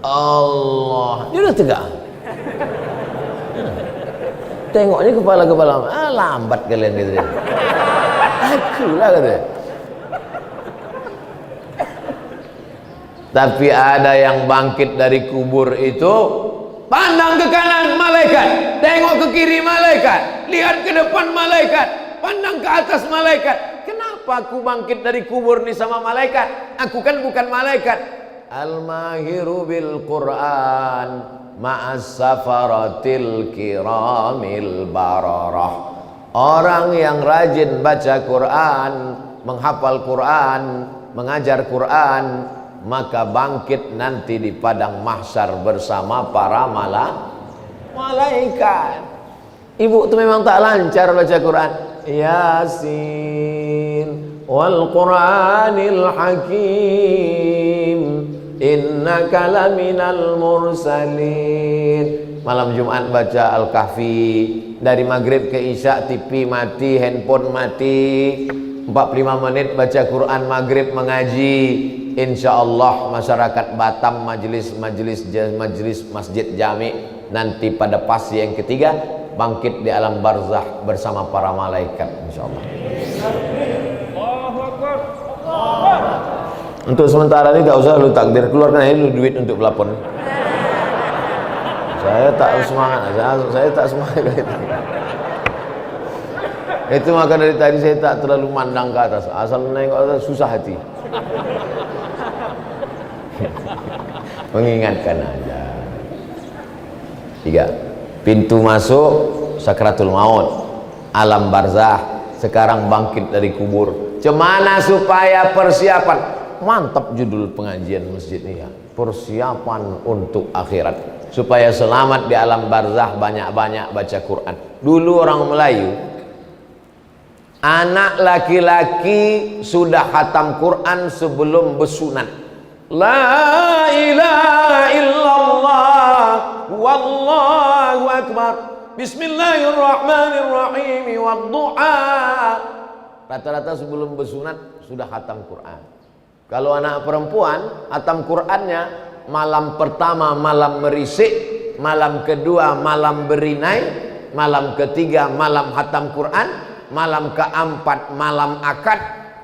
Allah, dia udah tegak. Tengoknya kepala-kepala, lambat kalian gitu. Akulah katanya. Tapi ada yang bangkit dari kubur itu, pandang ke kanan malaikat, tengok ke kiri malaikat, lihat ke depan malaikat, pandang ke atas malaikat. Kenapa aku bangkit dari kubur nih sama malaikat? Aku kan bukan malaikat. Al-mahiru bil Quran ma'as safaratil kiramil bararah. Orang yang rajin baca Quran, menghafal Quran, mengajar Quran, maka bangkit nanti di padang mahsyar bersama para malaikat. Ibu tuh memang tak lancar baca Quran. Yasin wal Qur'anil Hakim innaka laminal mursalin. Malam Jumat baca Al-Kahfi, dari maghrib ke isya TV mati, handphone mati, 45 menit baca Quran maghrib mengaji. Insya Allah masyarakat Batam majelis masjid jami nanti pada pasti yang ketiga bangkit di alam barzah bersama para malaikat insya Allah. Untuk sementara ini gak usah lu takbir, keluarkan aja lu duit untuk pelapon. Saya tak semangat, saya tak semangat itu. Itu maka dari tadi saya tak terlalu mandang ke atas, asal nengok atas susah hati. Mengingatkan aja. 3. Pintu masuk sakratul maut, alam barzah, sekarang bangkit dari kubur. Cemana supaya persiapan? Mantap judul pengajian masjid ini ya. Persiapan untuk akhirat. Supaya selamat di alam barzah, banyak-banyak baca Quran. Dulu orang Melayu, anak laki-laki sudah khatam Quran sebelum bersunat. La ilaha illallah wallahu akbar bismillahirrahmanirrahim wadduha. Rata-rata sebelum bersunat sudah khatam Quran. Kalau anak perempuan khatam Qurannya malam pertama malam merisik, malam kedua malam berinai, malam ketiga malam khatam Quran, malam keempat malam akad,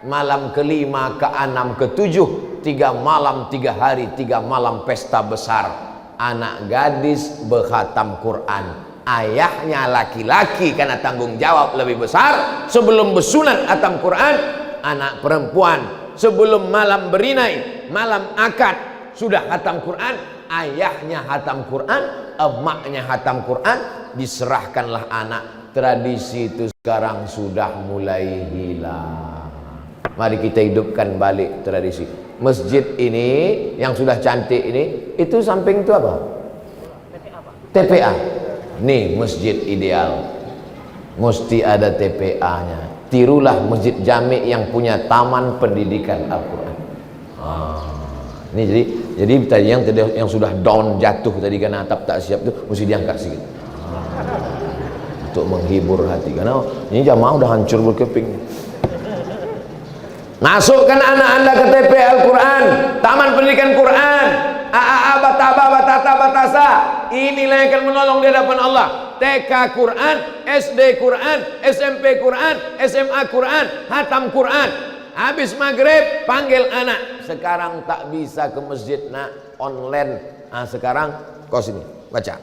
malam kelima keenam ketujuh, 3 malam 3 hari 3 malam pesta besar. Anak gadis berkhatam Quran, ayahnya laki-laki karena tanggung jawab lebih besar sebelum bersunat khatam Quran. Anak perempuan sebelum malam berinai, malam akad sudah khatam Quran, ayahnya khatam Quran, emaknya khatam Quran, diserahkanlah anak. Tradisi itu sekarang sudah mulai hilang. Mari kita hidupkan balik tradisi. Masjid ini yang sudah cantik ini, itu samping itu apa? TPA. Nih masjid ideal, mesti ada TPA-nya. Tirulah masjid jami yang punya taman pendidikan Al-Quran. Ini jadi tadi yang sudah down jatuh tadi karena atap tak siap itu mesti diangkat sedikit. Untuk menghibur hati, karena ini jamaah udah hancur berkeping. Masukkan anak anda ke TP Al-Quran, taman pendidikan Quran, AAA Bataba Batata Batasa. Inilah yang akan menolong di hadapan Allah. TK Quran, SD Quran, SMP Quran, SMA Quran, hatam Quran. Habis maghrib panggil anak. Sekarang tak bisa ke masjid nak, online. Sekarang kau sini baca.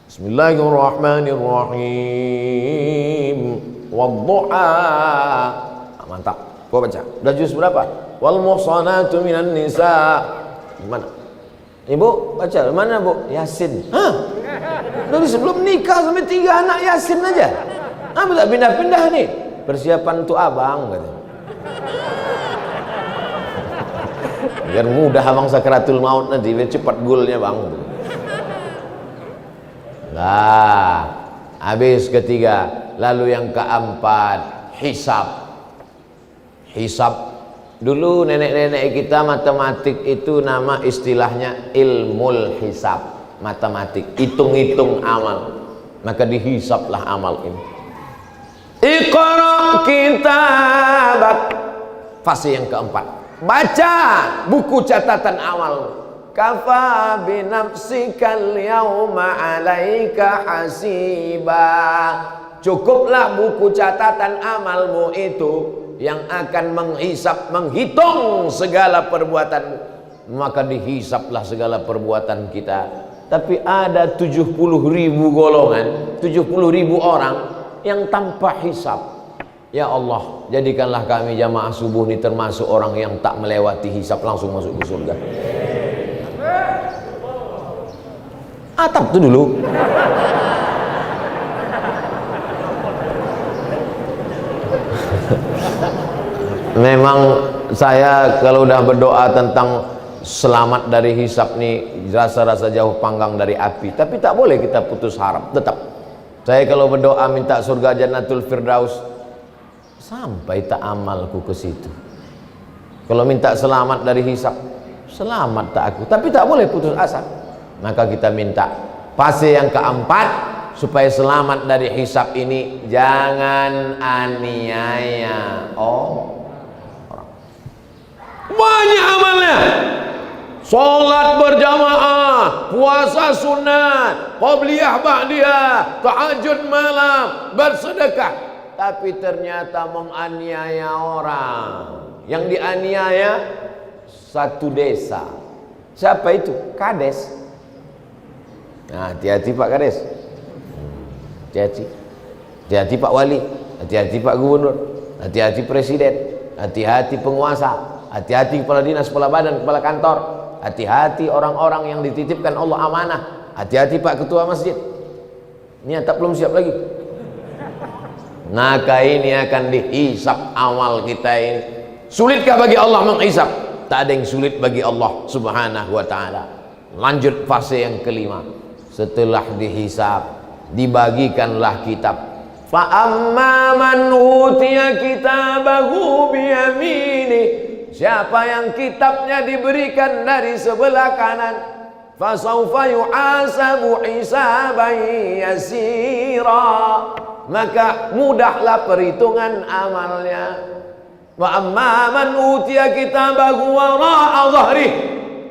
Bismillahirrahmanirrahim. Wadduha. Mantap. Kau baca. Udah juz berapa? Wal muhsanatu minan nisa. Gimana? Ibu baca. Mana bu? Yasin. Dari sebelum nikah sampai 3 anak Yasin aja. Apa tak pindah-pindah nih? Persiapan untuk abang katanya. Biar mudah abang sakratul maut nanti, biar cepat goalnya bang. Nah, habis ketiga, lalu yang keempat, hisab. Hisab. Dulu nenek-nenek kita matematik itu nama istilahnya ilmul hisab, matematik, hitung-hitung amal. Maka dihisablah amal ini. Iqra kitabak. Fase yang keempat, Baca buku catatan amal. Kafa binafsikal yauma 'alaika hasiba. Cukuplah buku catatan amalmu itu yang akan menghisap, menghitung segala perbuatanmu. Maka dihisaplah segala perbuatan kita. Tapi ada 70.000 golongan, 70.000 orang yang tanpa hisap. Ya Allah, jadikanlah kami jamaah subuh ini termasuk orang yang tak melewati hisap, langsung masuk ke surga. Atap tuh dulu. Memang saya kalau udah berdoa tentang selamat dari hisap nih, rasa-rasa jauh panggang dari api. Tapi tak boleh kita putus harap. Tetap saya kalau berdoa minta surga Jannatul Firdaus, sampai tak amalku ke situ. Kalau minta selamat dari hisap, selamat tak aku. Tapi tak boleh putus asa. Maka kita minta fase yang keempat, supaya selamat dari hisap ini, jangan aniaya orang. Banyak amalnya. Sholat berjamaah, puasa sunat, qabliyah ba'diyah, tahajud malam, bersedekah. Tapi ternyata menganiaya orang. Yang dianiaya satu desa. Siapa itu? Kades. Nah, hati-hati Pak Kades. Hati-hati. Hati-hati Pak Wali. Hati-hati Pak Gubernur. Hati-hati Presiden. Hati-hati penguasa. Hati-hati kepala dinas, kepala badan, kepala kantor. Hati-hati orang-orang yang dititipkan Allah amanah. Hati-hati Pak Ketua Masjid. Ini tak belum siap lagi. Maka ini akan dihisap amal kita ini. Sulitkah bagi Allah menghisap? Tak ada yang sulit bagi Allah Subhanahu wa ta'ala. Lanjut fase yang kelima. Setelah dihisap, dibagikanlah kitab. Fa amma man utiya kitabahu biyamini. Siapa yang kitabnya diberikan dari sebelah kanan, fasawfa yu'asabu hisaban yasira, maka mudahlah perhitungan amalnya. Wa amma man utiya kitabahu wara'a dhahri.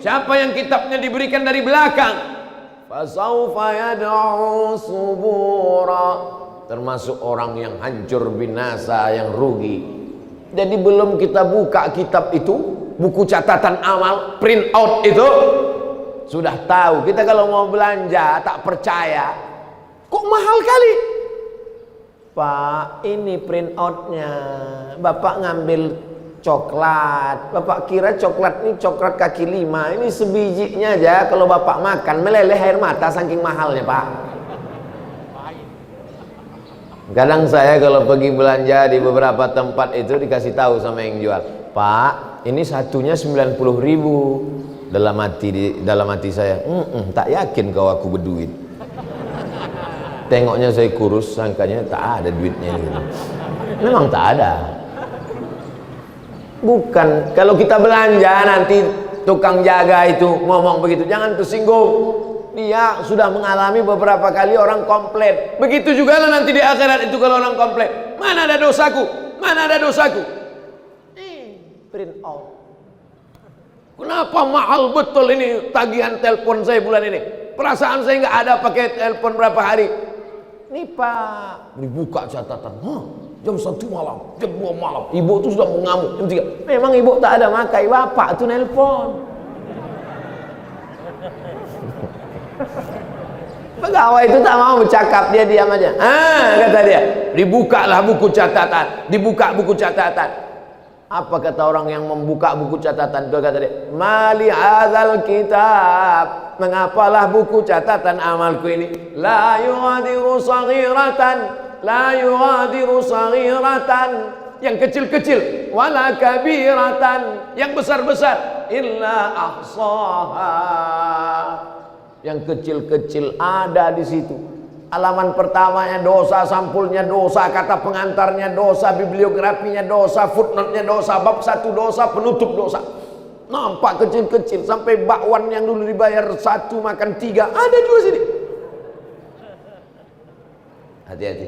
Siapa yang kitabnya diberikan dari belakang, fasawfa yad'u subura, termasuk orang yang hancur binasa, yang rugi. Jadi belum kita buka kitab itu, buku catatan amal, print out itu, sudah tahu. Kita kalau mau belanja tak percaya, kok mahal kali Pak, ini print outnya. Bapak ngambil coklat, Bapak kira coklat ini coklat kaki 5, ini sebijinya aja. Kalau Bapak makan meleleh air mata saking mahalnya Pak. Kadang saya kalau pergi belanja di beberapa tempat itu dikasih tahu sama yang jual, Pak, ini satunya 90.000. Dalam hati saya, tak yakin kau aku berduit. Tengoknya saya kurus, sangkanya tak ada duitnya ini. Memang tak ada. Bukan, kalau kita belanja nanti tukang jaga itu ngomong begitu, jangan tersinggung. Dia sudah mengalami beberapa kali orang komplain. Begitu juga lah nanti di akhirat itu kalau orang komplain, mana ada dosaku, mana ada dosaku. Print out. Kenapa mahal betul ini tagihan telepon saya bulan ini? Perasaan saya nggak ada pakai telepon berapa hari. Nih Pak, dibuka catatan, jam 1 malam, jam 2 malam, ibu tuh sudah mengamuk, jam 3. Memang ibu tak ada makai, bapak tuh nelpon. Pegawai itu tak mau bercakap, dia diam aja. Kata dia, dibukalah buku catatan, dibuka buku catatan. Apa kata orang yang membuka buku catatan itu? Kata dia, mali hadzal kitab, mengapalah buku catatan amalku ini, la yughadiru saghiratan, la yughadiru saghiratan, yang kecil-kecil, wala kabiratan, yang besar-besar, illa ahsaha, yang kecil-kecil ada di situ. Halaman pertamanya dosa, sampulnya dosa, kata pengantarnya dosa, bibliografinya dosa, footnote-nya dosa, bab 1 dosa, penutup dosa. Nampak kecil-kecil sampai bakwan yang dulu dibayar 1 makan 3 ada juga sini. Hati-hati.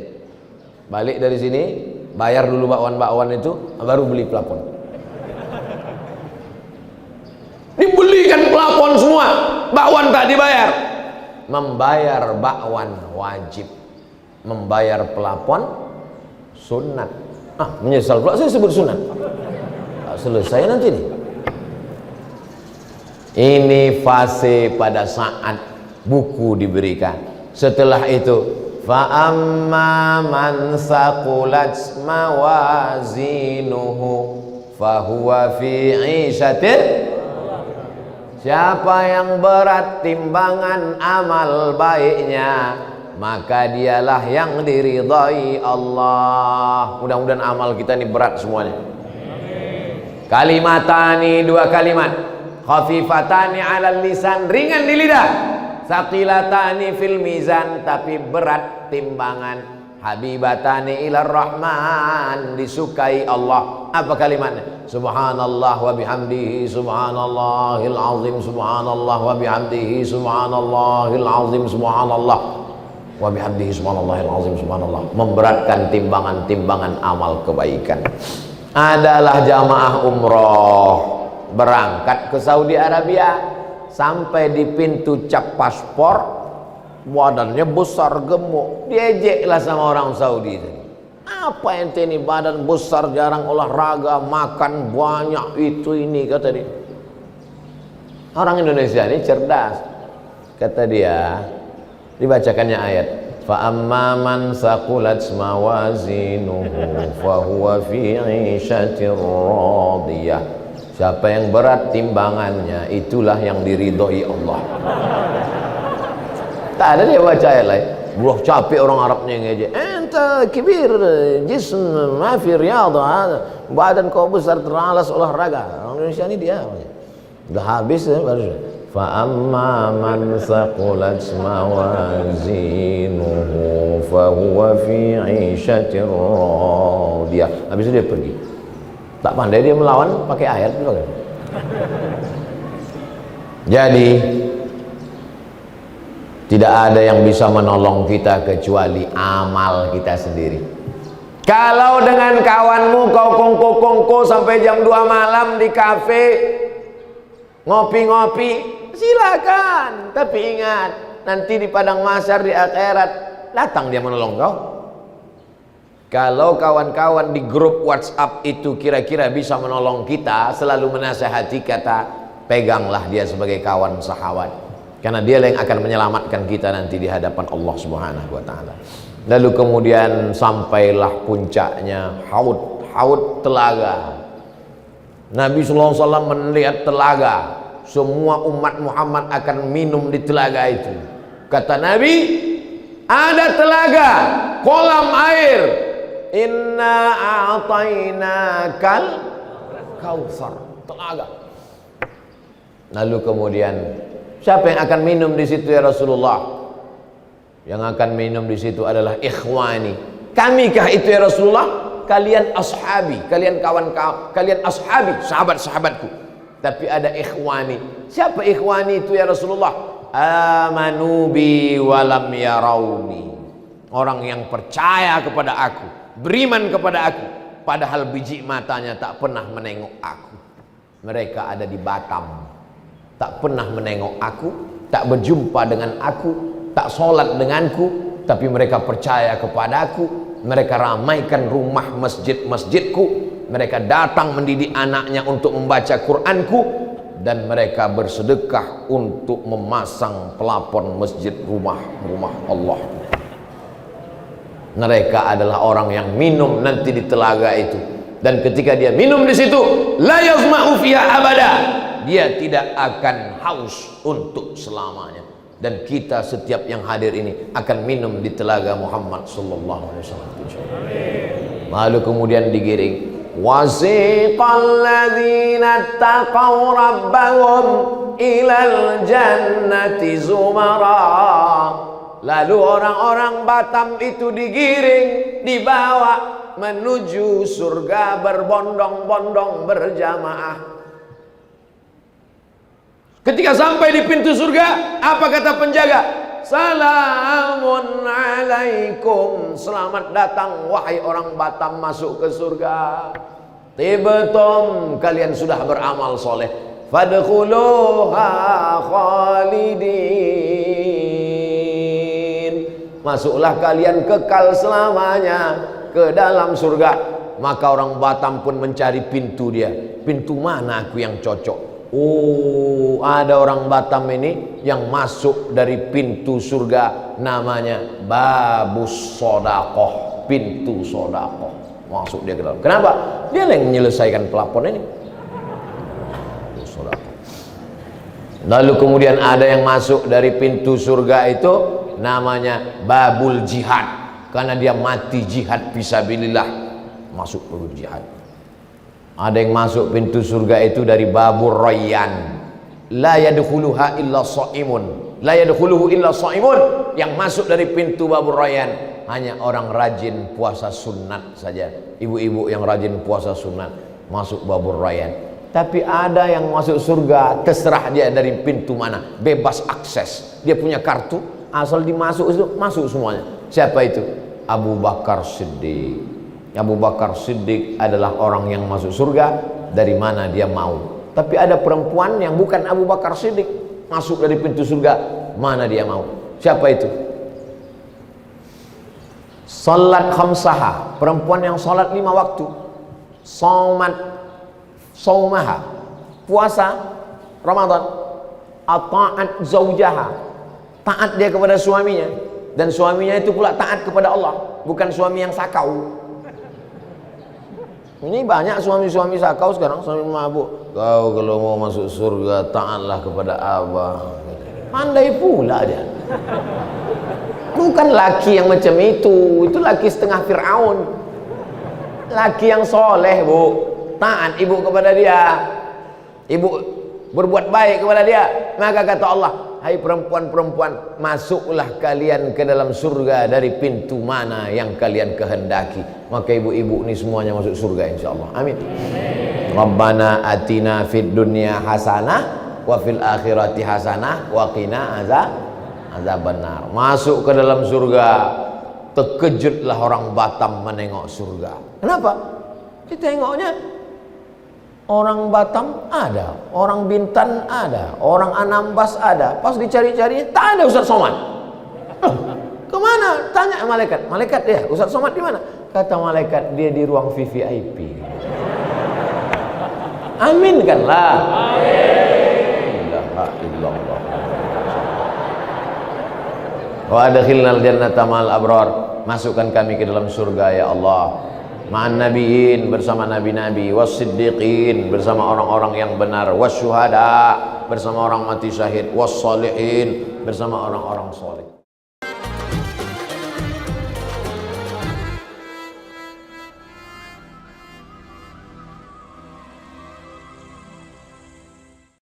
Balik dari sini, bayar dulu bakwan-bakwan itu, baru beli plafon. pelapon semua, bakwan tak dibayar. Membayar bakwan wajib, membayar pelapon sunat. Menyesal pula saya sebut sunat. Tak selesai nanti nih. Ini fase pada saat buku diberikan. Setelah itu, fa amma man saqulat mawazinuhu fahuwa fi 'ishatin. Siapa yang berat timbangan amal baiknya, maka dialah yang diridhai Allah. Mudah-mudahan amal kita ini berat semuanya. Kalimatani, dua kalimat, khafifatani 'alal lisan, ringan di lidah, saqilatani fil mizan, tapi berat timbangan, habibatani ilar rahman, disukai Allah. Apa kalimatnya? Subhanallah wa bihamdihi subhanallahil azim, subhanallah wa bihamdihi subhanallahil azim, subhanallah wa bihamdihi subhanallahil azim, subhanallah. Memberatkan timbangan-timbangan amal kebaikan. Adalah jamaah umroh berangkat ke Saudi Arabia, sampai di pintu cap paspor, badannya besar gemuk, diejeklah sama orang Saudi tadi. Apa ente ini badan besar, jarang olahraga, makan banyak, itu ini, kata dia. Orang Indonesia ini cerdas, kata dia. Dibacakannya ayat, fa amma man saqulat mawazinuhu fa huwa fi 'ishatir radiyah. Siapa yang berat timbangannya, itulah yang diridhoi Allah. Tak ada dia baca ayat lain. Buah capek orang Arabnya ngejek. Ente kibir, jism ma fi riyadhah, badan kau besar, teralas olahraga. Orang Indonesia ini dia. Udah habis ya baru. Fa amma man saqulat mawazinuhu fa huwa fi 'ishatir radiyah. Habis itu dia pergi. Tak pandai dia melawan pakai ayat juga kan. Jadi tidak ada yang bisa menolong kita kecuali amal kita sendiri. Kalau dengan kawanmu kau kongko-kongko sampai jam 2 malam di kafe ngopi-ngopi, silakan. Tapi ingat, nanti di padang mahsyar di akhirat datang dia menolong kau. Kalau kawan-kawan di grup WhatsApp itu kira-kira bisa menolong kita, selalu menasihati kata, peganglah dia sebagai kawan sahabat. Karena dia yang akan menyelamatkan kita nanti di hadapan Allah Subhanahu wa taala. Lalu kemudian sampailah puncaknya haud telaga. Nabi sallallahu alaihi wasallam melihat telaga, semua umat Muhammad akan minum di telaga itu. Kata Nabi, ada telaga, kolam air. Inna a'tainakal kautsar, telaga. Lalu kemudian siapa yang akan minum di situ ya Rasulullah? Yang akan minum di situ adalah ikhwani. Kamikah itu ya Rasulullah? Kalian ashabi, kalian kawan-kawan, kalian ashabi, sahabat-sahabatku. Tapi ada ikhwani. Siapa ikhwani itu ya Rasulullah? Amanu bi walam yarawni. Orang yang percaya kepada aku, beriman kepada aku, padahal biji matanya tak pernah menengok aku. Mereka ada di Batam, tak pernah menengok aku, tak berjumpa dengan aku, tak sholat denganku, tapi mereka percaya kepadaku. Mereka ramaikan rumah masjid-masjidku, mereka datang mendidik anaknya untuk membaca Quranku, dan mereka bersedekah untuk memasang pelapon masjid rumah Allah. Mereka adalah orang yang minum nanti di telaga itu, dan ketika dia minum di situ, la yazma'u fiha abada, dia tidak akan haus untuk selamanya. Dan kita setiap yang hadir ini akan minum di telaga Muhammad sallallahu alaihi wasallam. Lalu kemudian digiring, wasiqal ladzina taqaw rabbahum ilal jannati zumara. Lalu orang-orang Batam itu digiring, dibawa menuju surga berbondong-bondong berjamaah. Ketika sampai di pintu surga, apa kata penjaga? Salamun alaikum, selamat datang wahai orang Batam masuk ke surga. Tibtum, kalian sudah beramal soleh. fadkhuluha khalidin. Masuklah kalian kekal selamanya ke dalam surga. Maka orang Batam pun mencari pintu dia. Pintu mana aku yang cocok? Oh, ada orang Batam ini yang masuk dari pintu surga, namanya Babus Sodakoh, pintu sodakoh. Masuk dia ke dalam. Kenapa? Dia yang menyelesaikan pelapon ini. Lalu kemudian ada yang masuk dari pintu surga itu, namanya Babul Jihad, karena dia mati jihad fisabilillah. Masuk babul jihad. Ada yang masuk pintu surga itu dari Babur Rayyan, la yadkhuluha illa shaimun, la yadkhuluhu illa shaimun. Yang masuk dari pintu Babur Rayyan hanya orang rajin puasa sunat saja. Ibu-ibu yang rajin puasa sunat masuk Babur Rayyan. Tapi ada yang masuk surga, terserah dia dari pintu mana, bebas akses. Dia punya kartu, asal dimasuk itu masuk semuanya. Siapa itu? Abu Bakar Siddiq. Abu Bakar Siddiq adalah orang yang masuk surga dari mana dia mau. Tapi ada perempuan yang bukan Abu Bakar Siddiq masuk dari pintu surga mana dia mau. Siapa itu? Salat khamsaha, perempuan yang salat 5 waktu. Saumaha, puasa Ramadan. Ata'at zaujaha, taat dia kepada suaminya, dan suaminya itu pula taat kepada Allah, bukan suami yang sakau. Ini banyak suami-suami sakau sekarang, suami mabuk. Kau kalau mau masuk surga taatlah kepada abang. Pandai pula dia. Bukan laki yang macam itu laki setengah Fir'aun. Laki yang soleh, bu, taat ibu kepada dia, ibu berbuat baik kepada dia. Maka kata Allah, hai perempuan-perempuan, masuklah kalian ke dalam surga dari pintu mana yang kalian kehendaki. Maka ibu-ibu ini semuanya masuk surga insyaallah. Amin. Rabbana atina fid dunya hasanah wa fil akhirati hasanah wa qina azabannar. Masuk ke dalam surga. Terkejutlah orang Batam menengok surga. Kenapa? Ditengoknya orang Batam ada, orang Bintan ada, orang Anambas ada. Pas dicari-cari tak ada Ustaz Somad. Kemana? Tanya malaikat. Malaikat dia, Ustaz Somad di mana? Kata malaikat, dia di ruang VVIP. Aminkanlah. Amin. La ilaha illallah. Wa adkhilnal jannata ma'al abrar. Masukkan kami ke dalam surga ya Allah. Ma'an nabiin, bersama nabi-nabi, was-siddiqin, bersama orang-orang yang benar, was-syuhada, bersama orang mati syahid, was-salihin, bersama orang-orang saleh.